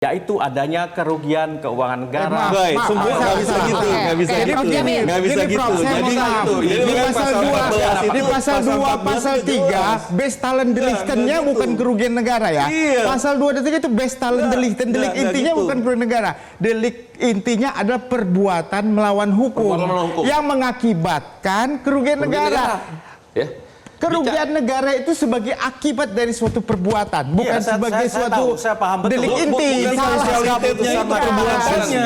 yaitu adanya kerugian keuangan negara. Baik, semua nggak bisa gitu, nggak bisa gitu, nggak bisa gitu. Jadi Di pasal 2, di pasal 2, pasal 3, best talent delictennya bukan kerugian negara ya. Pasal 2 dan 3 itu best talent delicten, delik intinya bukan kerugian negara. Delik intinya adalah perbuatan melawan hukum yang mengakibatkan kerugian negara. Kerugian negara itu sebagai akibat dari suatu perbuatan, bukan sebagai suatu delik inti. Spesialitasnya itu perbuatannya.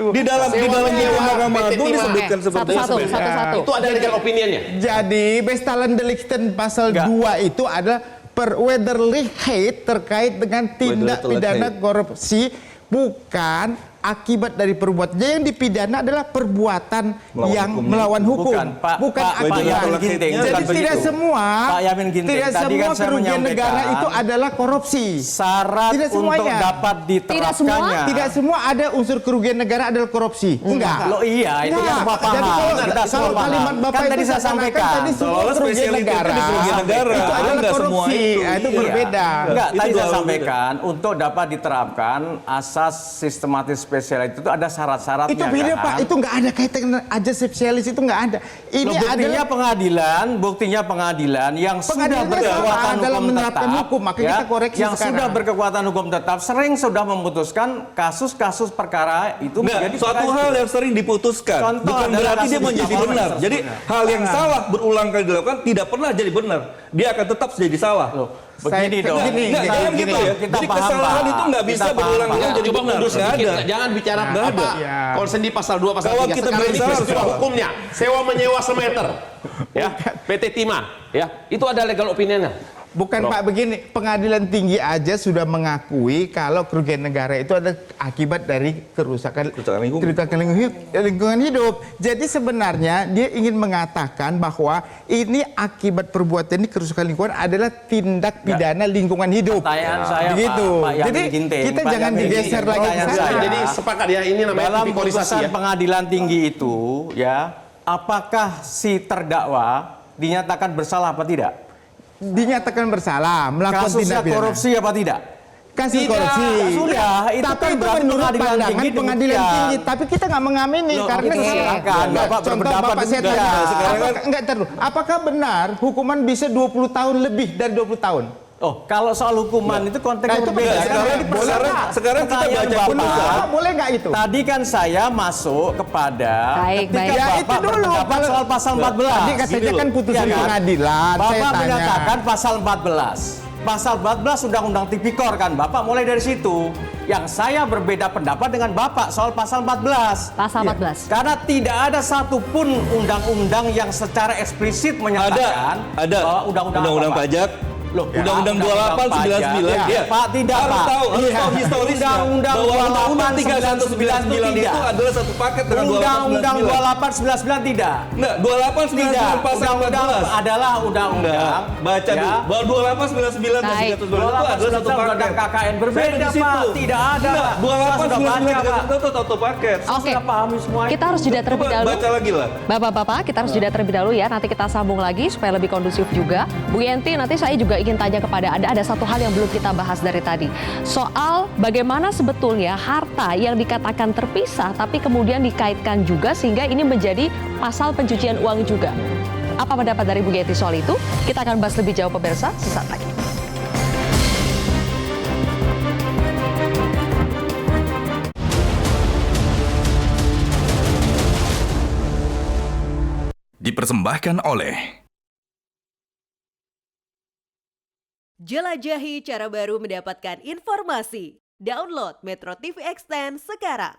Di dalam Mahkamah Agung disebutkan seperti itu. Itu ada legal opinionnya. Jadi best talent delicten pasal 2 itu adalah perwederlich hate terkait dengan tindak pidana korupsi, bukan akibat dari perbuatannya. Yang dipidana adalah perbuatan yang melawan hukum, bukan akibat. Jadi tidak semua kerugian negara itu adalah korupsi. Syarat untuk dapat diterapkannya. Tidak semua ada unsur kerugian negara adalah korupsi. Enggak. Loh iya, itu semua paham. Kita semua kalimat Bapak tadi saya sampaikan. Tadi semua kerugian negara. Itu adalah korupsi. Itu berbeda. Enggak, tadi saya sampaikan untuk dapat diterapkan asas sistematis spesialis itu ada syarat-syaratnya. Itu beda Pak, itu nggak ada kaitan dengan ajas spesialis, itu nggak ada. Ini adalah buktinya pengadilan yang sudah berkekuatan hukum tetap, hukum, maka kita koreksi yang sekarang. sudah berkekuatan hukum tetap sering sudah memutuskan kasus-kasus perkara itu menjadi suatu hal yang sering diputuskan. Contoh bukan berarti dia menjadi benar. Jadi hal yang salah berulang kali dilakukan tidak pernah jadi benar. Dia akan tetap jadi salah. Begini dong. Jangan gitu ya. Jadi kesalahan itu nggak bisa berulang-ulang jadi Coba benar. mundur sedikit. Ada. Jangan bicara apa. Konsen di pasal 2, pasal 3. Kalau kita Sekarang ini bicara peristiwa hukumnya. Sewa menyewa semeter. Ya, PT Timah. Ya, itu ada legal opinionnya. Bukan Pak, begini, pengadilan tinggi aja sudah mengakui kalau kerugian negara itu ada akibat dari kerusakan lingkungan hidup. Jadi sebenarnya dia ingin mengatakan bahwa ini akibat perbuatan ini kerusakan lingkungan adalah tindak pidana lingkungan hidup. Pertanyaan saya begitu. Pak Jadi kita jangan digeser lagi. Jadi sepakat ya, ini namanya dalam tipikorisasi putusan ya. pengadilan tinggi itu ya, apakah si terdakwa dinyatakan bersalah apa tidak? Dinyatakan bersalah melakukan Kasusnya tindak pidana korupsi apa tidak? kasus korupsi. Sudah, itu tapi kan itu berarti menurut pengadilan pandangan tinggi pengadilan demikian. tinggi. Tapi kita nggak mengamini karena silakan. Bapak contoh berpendapat Bapak saya demikian. tanya, Sekarang kan enggak terus. Apakah benar hukuman bisa 20 tahun lebih dari 20 tahun? Oh, kalau soal hukuman itu konteksnya itu berbeda. Sekarang kita baca putusan. Boleh nggak itu? Tadi kan saya masuk kepada ketika ya, Bapak itu dulu. berpendapat soal pasal 14. Tadi katanya kan putusan pengadilan. Bapak saya tanya. menyatakan pasal 14. Pasal 14 Undang-Undang Tipikor kan, Bapak mulai dari situ. Yang saya berbeda pendapat dengan Bapak soal pasal 14. Pasal 14. Karena tidak ada satupun undang-undang yang secara eksplisit menyatakan bahwa undang-undang pajak. Undang-undang 2899 ya. Pak tidak harus Pak. tahu historisnya Undang-undang bahwa Undang-Undang 3199 itu adalah satu paket dengan Undang-undang 2899 tidak. Enggak, 2899 pasal 14 adalah undang-undang. Baca dulu. Bahwa 2899 dan 312 itu adalah satu paket. KKN berbeda Pak. Tidak ada. 2899 itu satu paket. Oke. Semuanya. Kita harus jeda terlebih dahulu. Baca lagi lah. Bapak-bapak, kita harus jeda terlebih dahulu ya. Nanti kita sambung lagi supaya lebih kondusif juga. Bu Yenti, nanti saya juga ingin tanya kepada Anda, ada satu hal yang belum kita bahas dari tadi. Soal bagaimana sebetulnya harta yang dikatakan terpisah tapi kemudian dikaitkan juga sehingga ini menjadi pasal pencucian uang juga. Apa pendapat dari Bu Yenti soal itu? Kita akan bahas lebih jauh pemirsa sesaat lagi. Dipersembahkan oleh Jelajahi cara baru mendapatkan informasi. Download Metro TV Extend sekarang.